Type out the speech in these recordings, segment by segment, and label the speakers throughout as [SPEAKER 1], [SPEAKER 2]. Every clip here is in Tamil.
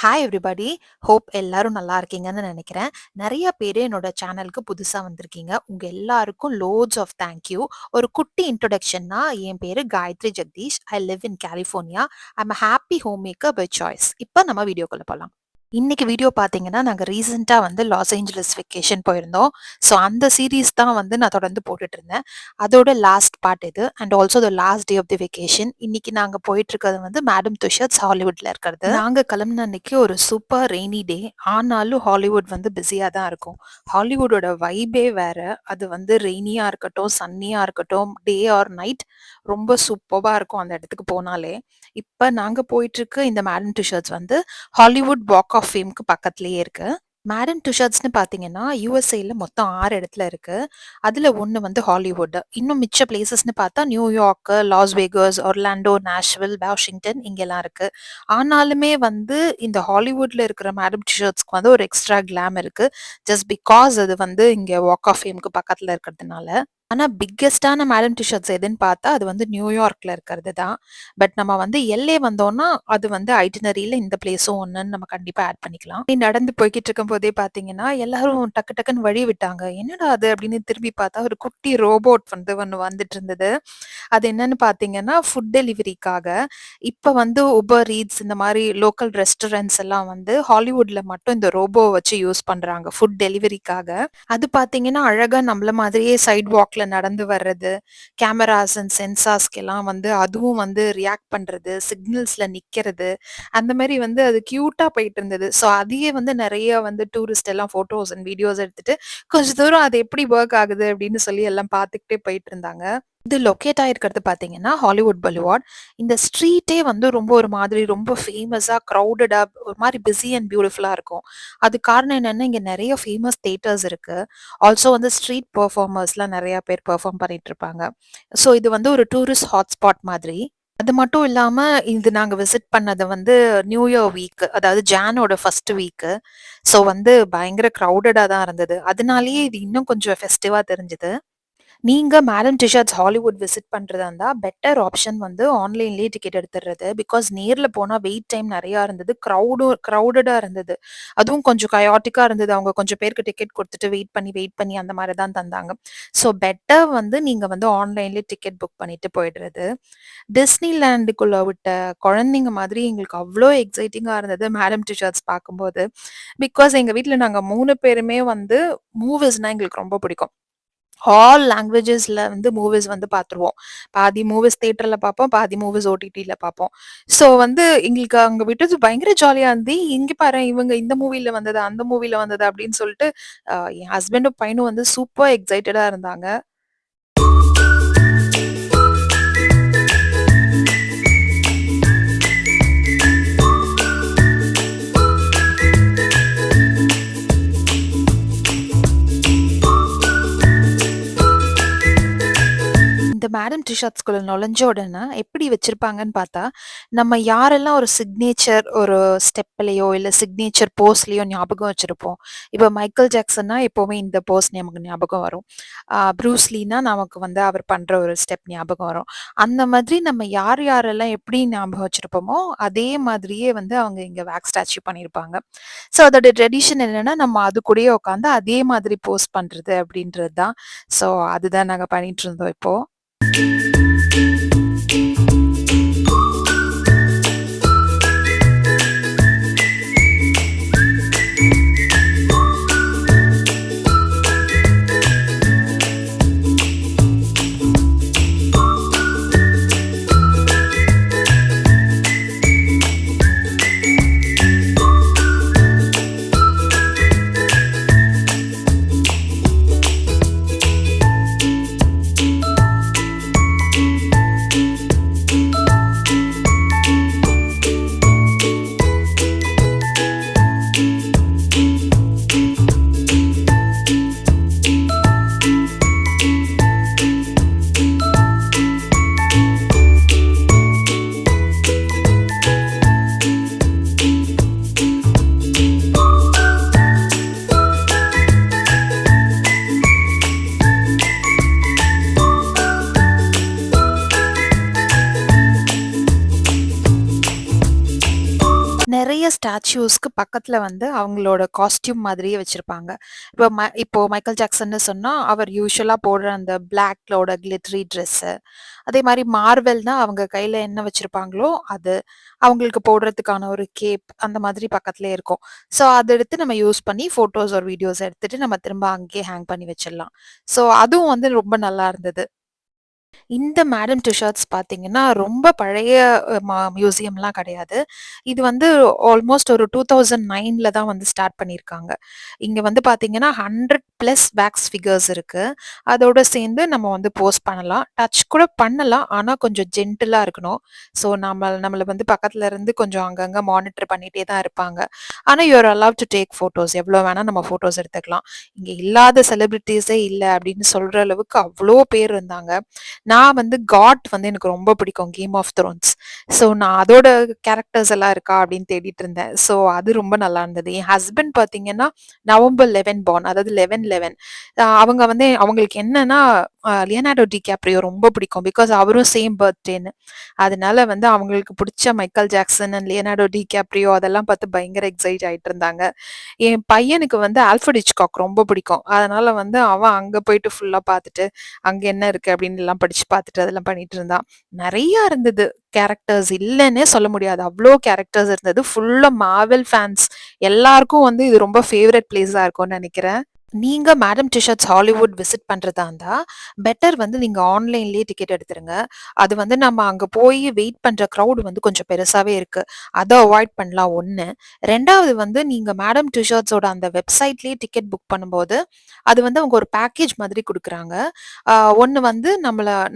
[SPEAKER 1] Hi everybody. ஹோப் எல்லாரும் நல்லா இருக்கீங்கன்னு நினைக்கிறேன். நெறைய பேரு என்னோட சேனலுக்கு புதுசா வந்திருக்கீங்க. உங்க எல்லாருக்கும் லோட்ஸ் ஆஃப் தேங்க் யூ. ஒரு குட்டி இன்ட்ரோடக்ஷன்னா, என் பேரு Gayathri Jagadish. I live in California. I am a happy homemaker by choice. இப்ப நம்ம வீடியோக்குள்ள போலாம். இன்னைக்கு வீடியோ பார்த்தீங்கன்னா, நாங்க ரீசென்ட்டா வந்து லாஸ் ஏஞ்சலஸ் வெக்கேஷன் போயிருந்தோம். ஸோ அந்த சீரிஸ் தான் வந்து நான் தொடர்ந்து போட்டுட்டு இருந்தேன். அதோட லாஸ்ட் பார்ட் இது and also the last day of the vacation. இன்னைக்கு நாங்க போயிட்டு இருக்கிறது வந்து மேடம் துஷார்ட்ஸ் ஹாலிவுட்ல இருக்கிறது. நாங்க கிளம்புன அன்னைக்கு ஒரு சூப்பர் ரெய்னி டே. ஆனாலும் ஹாலிவுட் வந்து பிஸியா தான் இருக்கும். ஹாலிவுட்டோட வைபே வேற. அது வந்து ரெய்னியா இருக்கட்டும், சன்னியா இருக்கட்டும், டே ஆர் நைட் ரொம்ப சூப்பர்பா இருக்கும் அந்த இடத்துக்கு போனாலே. இப்ப நாங்க போயிட்டு இருக்க இந்த மேடம் துஷார்ட்ஸ் வந்து ஹாலிவுட் வாக் ஆஃப் ஃபேம்க்கு பக்கத்திலேயே இருக்கு. மேடம் துஷார்ட்ஸ்ன்னு பார்த்தீங்கன்னா, யுஎஸ்ஏல மொத்தம் 6 இடத்துல இருக்கு. அதுல 1 வந்து ஹாலிவுட். இன்னும் மிச்ச பிளேஸஸ்ன்னு பார்த்தா New York, loss Vegas, Orlando, Nashville, Washington இங்கெல்லாம் இருக்கு. ஆனாலுமே வந்து இந்த ஹாலிவுட்ல இருக்கிற மேடம் துஷார்ட்ஸ்க்கு வந்து ஒரு எக்ஸ்ட்ரா கிளாம் இருக்கு. ஜஸ்ட் பிகாஸ் அது வந்து இங்க வாக் ஆஃப் ஃபேம்க்கு பக்கத்துல இருக்கிறதுனால. ஆனா பிக்கெஸ்ட்டான மேடம் டிஷர்ட்ஸ் எதுன்னு பார்த்தா, அது வந்து நியூயார்க்ல இருக்கிறது தான். பட் நம்ம வந்து எல்ஏ வந்தோம்னா, அது வந்து ஐட்டினரியில இந்த பிளேஸும் ஒண்ணுன்னு நம்ம கண்டிப்பா ஆட் பண்ணிக்கலாம். அப்படி நடந்து போய்க்கிட்டு இருக்கும்போதே பார்த்தீங்கன்னா, எல்லாரும் டக்கு டக்குன்னு வழி விட்டாங்க. "என்னடா அது?" அப்படின்னு திரும்பி பார்த்தா, ஒரு குட்டி ரோபோட் வந்து ஒண்ணு வந்துட்டு இருந்தது. அது என்னன்னு பார்த்தீங்கன்னா, ஃபுட் டெலிவரிக்காக. இப்ப வந்து Uber Eats இந்த மாரி லோக்கல் ரெஸ்டாரண்ட்ஸ் எல்லாம் வந்து ஹாலிவுட்ல மட்டும் இந்த ரோபோவ வச்சு யூஸ் பண்றாங்க, ஃபுட் டெலிவரிக்காக. அது பார்த்தீங்கன்னா, அழகா நம்மள மாதிரியே சைட் வாக்ல நடந்து வர்றது, கேமராஸ் அண்ட் சென்சார்ஸ்க்கெல்லாம் வந்து அதுவும் வந்து ரியாக்ட் பண்றது, சிக்னல்ஸ்ல நிக்கிறது, அந்த மாரி வந்து அது கியூட்டா போயிட்டு இருந்தது. ஸோ அதையே வந்து நெறைய வந்து டூரிஸ்ட் எல்லாம் ஃபோட்டோஸ் அண்ட் வீடியோஸ் எடுத்துட்டு, கொஞ்ச தூரம் அது எப்படி வொர்க் ஆகுது அப்படின்னு சொல்லி எல்லாம் பார்த்துக்கிட்டே போயிட்டு இருந்தாங்க. இது லொக்கேட் ஆயிருக்கிறது பார்த்தீங்கன்னா, ஹாலிவுட் புலிவார்ட். இந்த ஸ்ட்ரீட்டே வந்து ரொம்ப ஒரு மாதிரி ரொம்ப ஃபேமஸா, கிரவுடடா ஒரு மாரி பிஸி அண்ட் பியூட்டிஃபுல்லா இருக்கும். அதுக்கு காரணம் என்னன்னா, இங்க நெறைய ஃபேமஸ் தியேட்டர்ஸ் இருக்கு. ஆல்சோ வந்து ஸ்ட்ரீட் பெர்ஃபார்மர்ஸ்லாம் நெறைய பேர் பெர்ஃபார்ம் பண்ணிட்டு இருப்பாங்க. ஸோ இது வந்து ஒரு டூரிஸ்ட் ஹாட்ஸ்பாட் மாதிரி. அது மட்டும் இல்லாம, இது நாங்க விசிட் பண்ணது வந்து நியூ இயர் வீக். அதாவது ஜானோட ஃபர்ஸ்ட் வீக்கு. ஸோ வந்து பயங்கர கிரவுடடா தான் இருந்தது. அதனாலேயே இது இன்னும் கொஞ்சம் ஃபெஸ்டிவா தெரிஞ்சது. நீங்க மேடம் டிஷார்ட்ஸ் ஹாலிவுட் விசிட் பண்றதா இருந்தா, பெட்டர் ஆப்ஷன் வந்து ஆன்லைன்லயே டிக்கெட் எடுத்துடுறது. பிகாஸ் நேர்ல போனா வெயிட் டைம் நெறையா இருந்தது. கிரவுடடா இருந்தது. அதுவும் கொஞ்சம் கயாட்டிக்கா இருந்தது. அவங்க கொஞ்சம் பேருக்கு டிக்கெட் குடுத்துட்டு வெயிட் பண்ணி அந்த மாரி தான் தந்தாங்க. ஸோ பெட்டர் வந்து நீங்க வந்து ஆன்லைன்லயே டிக்கெட் புக் பண்ணிட்டு போயிடுறது. டிஸ்னிலேண்டுக்குள்ள விட்ட குழந்தைங்க மாதிரி எங்களுக்கு அவ்ளோ எக்ஸைட்டிங்கா இருந்தது மேடம் டிஷார்ட்ஸ் பார்க்கும்போது. பிகாஸ் எங்க வீட்ல நாங்க 3 பேருமே வந்து மூவிஸ்னா எங்களுக்கு ரொம்ப பிடிக்கும். ஆல் லாங்குவேஜஸ்ல வந்து மூவிஸ் வந்து பார்த்துருவோம். பாதி மூவிஸ் தியேட்டர்ல பார்ப்போம். பாதி மூவிஸ் ஓடிடில பார்ப்போம். ஸோ வந்து எங்களுக்கு அங்க விட்டது பயங்கர ஜாலியா இருந்தது. "இங்க பாரேன் இவங்க இந்த மூவில வந்தது, அந்த மூவில வந்தது" அப்படின்னு சொல்லிட்டு என் ஹஸ்பண்டும் பையனும் வந்து சூப்பர் எக்ஸைட்டடா இருந்தாங்க. இந்த மேடம் டிஷார்ட்ஸ்குள்ள நுழைஞ்ச உடனே எப்படி வச்சிருப்பாங்கன்னு பார்த்தா, நம்ம யாரெல்லாம் ஒரு சிக்னேச்சர் ஒரு ஸ்டெப்லயோ, இல்ல சிக்னேச்சர் போஸ்லயோ ஞாபகம் வச்சிருப்போம். இப்ப மைக்கேல் ஜாக்சன்னா எப்பவுமே இந்த போஸ் நமக்கு ஞாபகம் வரும். ப்ரூஸ் லீனா நமக்கு வந்து அவர் பண்ற ஒரு ஸ்டெப் ஞாபகம் வரும். அந்த மாதிரி நம்ம யார் யாரெல்லாம் எப்படி ஞாபகம் வச்சிருப்போமோ, அதே மாதிரியே வந்து அவங்க இங்க வேக்ஸ் ஸ்டாச்சு பண்ணியிருப்பாங்க. ஸோ அதோட ட்ரெடிஷன் என்னன்னா, நம்ம அது கூடயே உட்காந்து அதே மாதிரி போஸ் பண்றது அப்படின்றது தான். ஸோ அதுதான் நாங்க பண்ணிட்டு இருந்தோம் இப்போ. நெறைய ஸ்டாச்சூஸ்க்கு பக்கத்துல வந்து அவங்களோட காஸ்டியூம் மாதிரியே வச்சிருப்பாங்க. இப்போ மைக்கேல் ஜாக்சன்னு சொன்னா, அவர் யூசுவலா போடுற அந்த பிளாக்லோட கிளிட்டரி ட்ரெஸ்ஸு. அதே மாரி மார்வெல்னா அவங்க கையில என்ன வச்சிருப்பாங்களோ அது. அவங்களுக்கு போடுறதுக்கான ஒரு கேப் அந்த மாதிரி பக்கத்திலேயே இருக்கும். ஸோ அத எடுத்து நம்ம யூஸ் பண்ணி ஃபோட்டோஸ் ஒரு வீடியோஸ் எடுத்துட்டு நம்ம திரும்ப அங்கேயே ஹேங் பண்ணி வச்சிடலாம். ஸோ அதுவும் வந்து ரொம்ப நல்லா இருந்தது. இந்த மேடம் டிஷர்ட்ஸ் பார்த்தீங்கன்னா, ரொம்ப பழைய மியூசியம்லாம் கிடையாது. இது வந்து ஆல்மோஸ்ட் ஒரு 2009ல தான் வந்து ஸ்டார்ட் பண்ணியிருக்காங்க. இங்க வந்து பார்த்தீங்கன்னா, 100 பிளஸ் வேக்ஸ் ஃபிகர்ஸ் இருக்கு. அதோட சேர்ந்து நம்ம வந்து போஸ்ட் பண்ணலாம். டச் கூட பண்ணலாம். ஆனா கொஞ்சம் ஜென்டிலா இருக்கணும். ஸோ நம்மள வந்து பக்கத்துல இருந்து கொஞ்சம் அங்கங்க மானிட்டர் பண்ணிட்டே தான் இருப்பாங்க. ஆனா you are allow to take photos. எவ்வளோ வேணா நம்ம ஃபோட்டோஸ் எடுத்துக்கலாம். இங்க இல்லாத செலிபிரிட்டீஸே இல்ல அப்படின்னு சொல்ற அளவுக்கு அவ்ளோ பேர் இருந்தாங்க. நான் வந்து காட் வந்து எனக்கு ரொம்ப பிடிக்கும் கேம் ஆஃப் த்ரோன்ஸ். ஸோ நான் அதோட கேரக்டர்ஸ் எல்லாம் இருக்கா அப்படின்னு தேடிட்டு இருந்தேன். ஸோ அது ரொம்ப நல்லா இருந்தது. என் ஹஸ்பண்ட் பார்த்தீங்கன்னா நவம்பர் 11 பார்ன், அதாவது 11/11. அவங்க வந்து அவங்களுக்கு என்னன்னா லியனார்டோ டிகாப்ரியோ ரொம்ப பிடிக்கும். பிகாஸ் அவரும் சேம் பர்த்டேன்னு. அதனால வந்து அவங்களுக்கு பிடிச்ச Michael Jackson and Leonardo DiCaprio அதெல்லாம் பார்த்து பயங்கர எக்ஸைட் ஆயிட்டு இருந்தாங்க. என் பையனுக்கு வந்து ஆல்ஃபர்ட் ஹிச்காக் ரொம்ப பிடிக்கும். அதனால வந்து அவன் அங்க போயிட்டு ஃபுல்லா பார்த்துட்டு அங்க என்ன இருக்கு அப்படின்னு எல்லாம் படிச்சு பார்த்துட்டு அதெல்லாம் பண்ணிட்டு இருந்தான். நெறைய இருந்தது. கேரக்டர்ஸ் இல்லன்னே சொல்ல முடியாது. அவ்ளோ கேரக்டர்ஸ் இருந்தது. ஃபுல்லா மார்வெல் ஃபேன்ஸ். எல்லாருக்கும் வந்து இது ரொம்ப ஃபேவரைட் பிளேஸா இருக்கும்னு நெனைக்கிறேன். நீங்க மேடம் டிஷர்ட்ஸ் ஹாலிவுட் விசிட் பண்றதா இருந்தா, பெட்டர் வந்து நீங்க ஆன்லைன்லயே டிக்கெட் எடுத்துருங்க. அது வந்து நம்ம அங்க போய் வெயிட் பண்ற கிரவுட் வந்து கொஞ்சம் பெருசாவே இருக்கு. அத அவாய்ட் பண்ணலாம் 1. 2வது வந்து நீங்க மேடம் டிஷர்ட்ஸோட அந்த வெப்சைட்லயே டிக்கெட் புக் பண்ணும்போது, அது வந்து அவங்க ஒரு பேக்கேஜ் மாதிரி குடுக்குறாங்க. அ 1 வந்து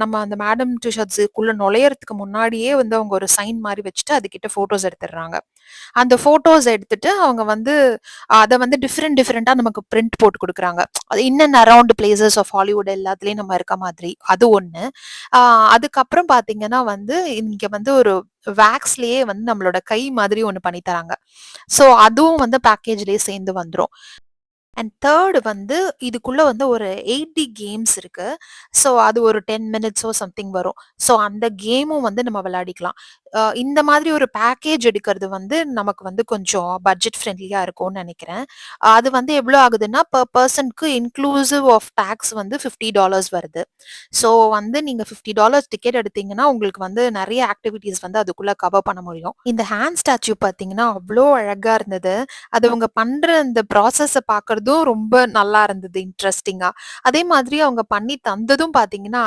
[SPEAKER 1] நம்ம அந்த மேடம் டிஷர்ட்ஸ்க்குள்ள நுழையறதுக்கு முன்னாடியே வந்து அவங்க ஒரு சைன் மாரி வச்சுட்டு அதுகிட்ட ஃபோட்டோஸ் எடுத்துடுறாங்க. அந்த ஃபோட்டோஸ் எடுத்துட்டு அவங்க வந்து அத வந்து டிஃபரெண்டா நமக்கு பிரிண்ட் போட்டு குடுக்குறாங்க. அது in and around places of Hollywood எல்லாத்துலயும் நம்ம இருக்க மாதிரி. அது 1. ஆ அதுக்கப்புறம் பார்த்தீங்கன்னா வந்து, இங்க வந்து ஒரு வேக்ஸ்லயே வந்து நம்மளோட கை மாதிரி ஒண்ணு பண்ணி தராங்க. ஸோ அதுவும் வந்து பேக்கேஜ்லயே சேர்ந்து வந்துரும். அண்ட் 3 வந்து இதுக்குள்ள வந்து ஒரு 80 கேம்ஸ் இருக்கு. ஸோ அது ஒரு 10 மினிட்ஸோ சம்திங் வரும். ஸோ அந்த கேமும் வந்து நம்ம விளையாடிக்கலாம். இந்த மாதிரி ஒரு பேக்கேஜ் எடுக்கிறது வந்து நமக்கு வந்து கொஞ்சம் பட்ஜெட் ஃப்ரெண்ட்லியா இருக்கும்னு நெனைக்கிறேன். அது வந்து எவ்வளோ ஆகுதுன்னா, பெர் பெர்சனுக்கு இன்க்ளூசிவ் ஆஃப் டாக்ஸ் வந்து $50 வருது. ஸோ வந்து நீங்க $50 டிக்கெட் எடுத்தீங்கன்னா, உங்களுக்கு வந்து நெறைய ஆக்டிவிட்டீஸ் வந்து அதுக்குள்ள கவர் பண்ண முடியும். இந்த ஹேண்ட் ஸ்டாச்சு பார்த்தீங்கன்னா, அவ்ளோ அழகா இருந்தது. அது அவங்க பண்ற அந்த ப்ராசஸ பார்க்கறதும் ரொம்ப நல்லா இருந்தது இன்ட்ரஸ்டிங்கா. அதே மாதிரி அவங்க பண்ணி தந்ததும் பார்த்தீங்கன்னா,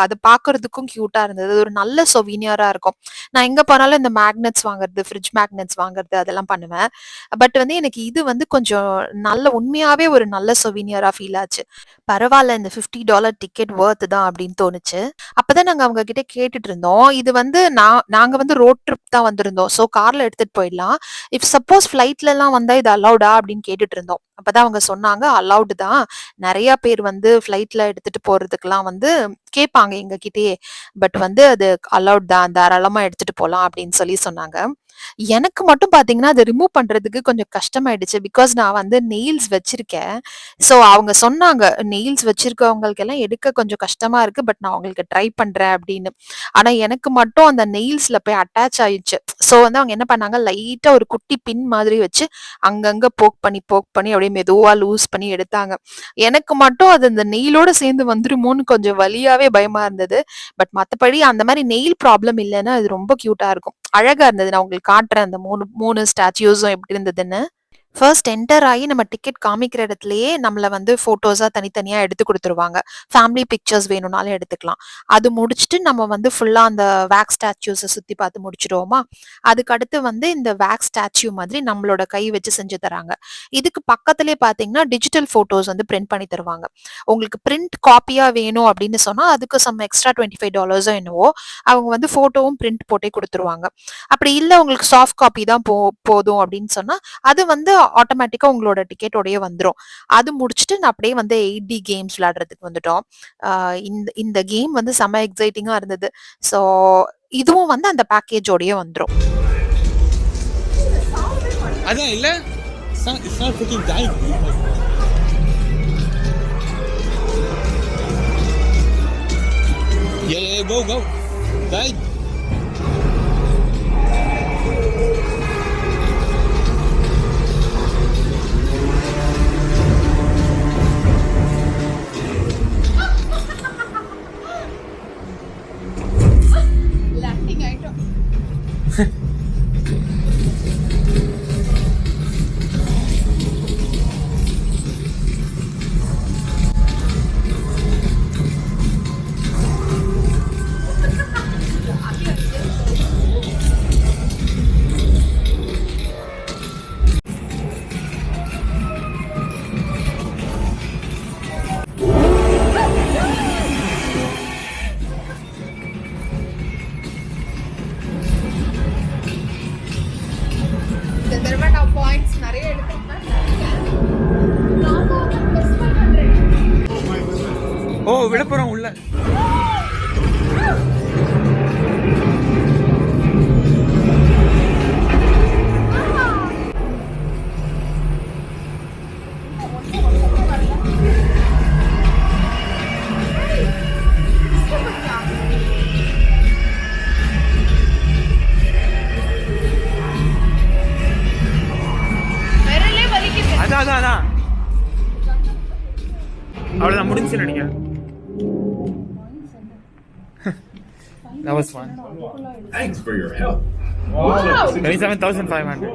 [SPEAKER 1] அத பார்க்கறதுக்கும் கியூட்டா இருந்தது. அது ஒரு நல்ல சொவினியரா இருக்கும். நான் எங்க போனாலும் இந்த மேக்னெட்ஸ் வாங்குறது, ஃப்ரிட்ஜ் மேக்னெட்ஸ் வாங்குறது அதெல்லாம் பண்ணுவேன். பட் வந்து எனக்கு இது வந்து கொஞ்சம் நல்ல உண்மையாவே ஒரு நல்ல சொவினியரா ஃபீல் ஆச்சு. பரவால்ல இந்த $50 டிக்கெட் வொர்த் தான் அப்படின்னு தோணுச்சு. அப்பதான் நாங்க அவங்க கிட்ட கேட்டுட்டு இருந்தோம். இது வந்து நாங்க வந்து ரோட் ட்ரிப் தான் வந்திருந்தோம். சோ கார்ல எடுத்துட்டு போயிடலாம். இஃப் சப்போஸ் ஃப்ளைட்லலாம் வந்தா இது அலவுடா அப்படின்னு கேட்டுட்டு இருந்தோம். அப்பதான் அவங்க சொன்னாங்க அலவுட் தான். நெறைய பேர் வந்து ஃப்ளைட்ல எடுத்துட்டு போறதுக்குலாம் வந்து கேட்பாங்க எங்க கிட்டயே. பட் வந்து அது அலவுட் தான். தாராளமா எடுத்துட்டு போலாம் அப்படின்னு சொன்னாங்க. எனக்கு மட்டும் பார்த்தீங்கன்னா, அத ரிமூவ் பண்றதுக்கு கொஞ்சம் கஷ்டமாயிடுச்சு. பிகாஸ் நான் வந்து நெயில்ஸ் வச்சிருக்கேன். ஸோ அவங்க சொன்னாங்க, "நெயில்ஸ் வச்சிருக்கவங்களுக்கெல்லாம் எடுக்க கொஞ்சம் கஷ்டமா இருக்கு. பட் நான் உங்களுக்கு ட்ரை பண்றேன்" அப்படின்னு. ஆனா எனக்கு மட்டும் அந்த நெயில்ஸ்ல போய் அட்டாச் ஆயிடுச்சு. ஸோ வந்து அவங்க என்ன பண்ணாங்க, லைட்டா ஒரு குட்டி பின் மாதிரி வச்சு அங்கங்க போக் பண்ணி அப்படியே மெதுவா லூஸ் பண்ணி எடுத்தாங்க. எனக்கு மட்டும் அது அந்த நெயிலோட சேர்ந்து வந்துருமோன்னு கொஞ்சம் வலியாவே பயமா இருந்தது. பட் மத்தபடி அந்த மாரி நெயில் ப்ராப்ளம் இல்லன்னா, அது ரொம்ப கியூட்டா இருக்கும். அழகா இருந்தது. நான் உங்களுக்கு காட்டுறேன் அந்த 3 ஸ்டாச்சூஸும் எப்படி இருந்ததுன்னு. ஃபர்ஸ்ட் என்டர் ஆயி நம்ம டிக்கெட் காமிக்கிற இடத்திலேயே நம்மள வந்து ஃபோட்டோஸா தனித்தனியா எடுத்து குடுத்துருவாங்க. ஃபேமிலி பிக்சர்ஸ் வேணும்னாலும் எடுத்துக்கலாம். அது முடிச்சுட்டு நம்ம வந்து ஃபுல்லா அந்த வேக்ஸ் ஸ்டாச்சூஸ சுத்தி பார்த்து முடிச்சுருவோமா, அதுக்கு அடுத்து வந்து இந்த வேக்ஸ் ஸ்டாச்சு மாதிரி நம்மளோட கை வச்சு செஞ்சு தராங்க. இதுக்கு பக்கத்திலேயே பார்த்தீங்கன்னா, டிஜிட்டல் ஃபோட்டோஸ் வந்து பிரிண்ட் பண்ணி தருவாங்க. உங்களுக்கு பிரிண்ட் காப்பியா வேணும் அப்படின்னு சொன்னா, அதுக்கு சம் எக்ஸ்ட்ரா $25 என்னவோ, அவங்க வந்து ஃபோட்டோவும் பிரிண்ட் போட்டே குடுத்துருவாங்க. அப்படி இல்ல உங்களுக்கு சாஃப்ட் காப்பி தான் போதும் அப்படின்னு சொன்னா, அது வந்து ஆட்டோமேட்டிக்கா உங்களோட டிக்கெட்டோடயே வந்துரும். அது முடிச்சுட்டு நான் அப்படியே வந்து 8D கேம்ஸ் விளையாடுறதுக்கு வந்துட்டோம். அ இந்த கேம் வந்து செம்ம எக்ஸைட்டிங்கா இருந்தது. ஸோ இதுவும் வந்து அந்த பேக்கேஜோடயே வந்துரும்.
[SPEAKER 2] அதான் இல்ல it's not freaking dying. Yeah, go. Die.
[SPEAKER 1] தடவை நான் பாயிண்ட்ஸ் நிறைய எடுத்திருக்கேன்.
[SPEAKER 2] ஓ விட போறோம் உள்ள. அதான் அவ்வளோதான் முடிஞ்சுன்னு நினைக்கிறேன். That was fun.
[SPEAKER 3] Thanks for your help.
[SPEAKER 1] Wow.
[SPEAKER 2] 27,500.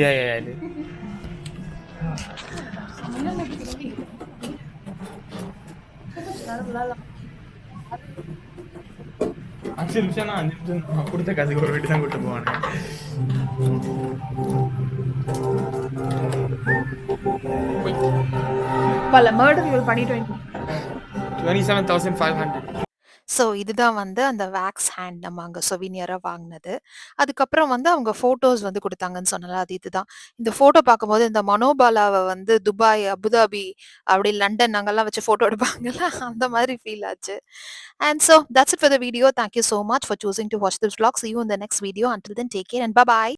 [SPEAKER 2] Yeah. I did. அஞ்சு நிமிஷம் நான் 5 நிமிஷம் கொடுத்த காசுக்கு ஒரு வீட்டு தான் கூட்டு போவானு.
[SPEAKER 1] பல மர்டர்கள் பண்ணிட்டு
[SPEAKER 2] 27,500.
[SPEAKER 1] ஸோ இதுதான் வந்து அந்த வேக்ஸ் ஹேண்ட் நம்ம அங்கே சொவினியராக வாங்கினது. அதுக்கப்புறம் வந்து அவங்க ஃபோட்டோஸ் வந்து கொடுத்தாங்கன்னு சொன்னல, அது இதுதான். இந்த ஃபோட்டோ பார்க்கும்போது இந்த மனோபாலாவை வந்து துபாய், அபுதாபி, அப்படி லண்டன் அங்கெல்லாம் வச்சு ஃபோட்டோ எடுப்பாங்கல்ல, அந்த மாதிரி ஃபீல் ஆச்சு. And so that's it for the video. Thank you so much for choosing to watch this vlog. See you in the next video. Until then, take care and bye bye.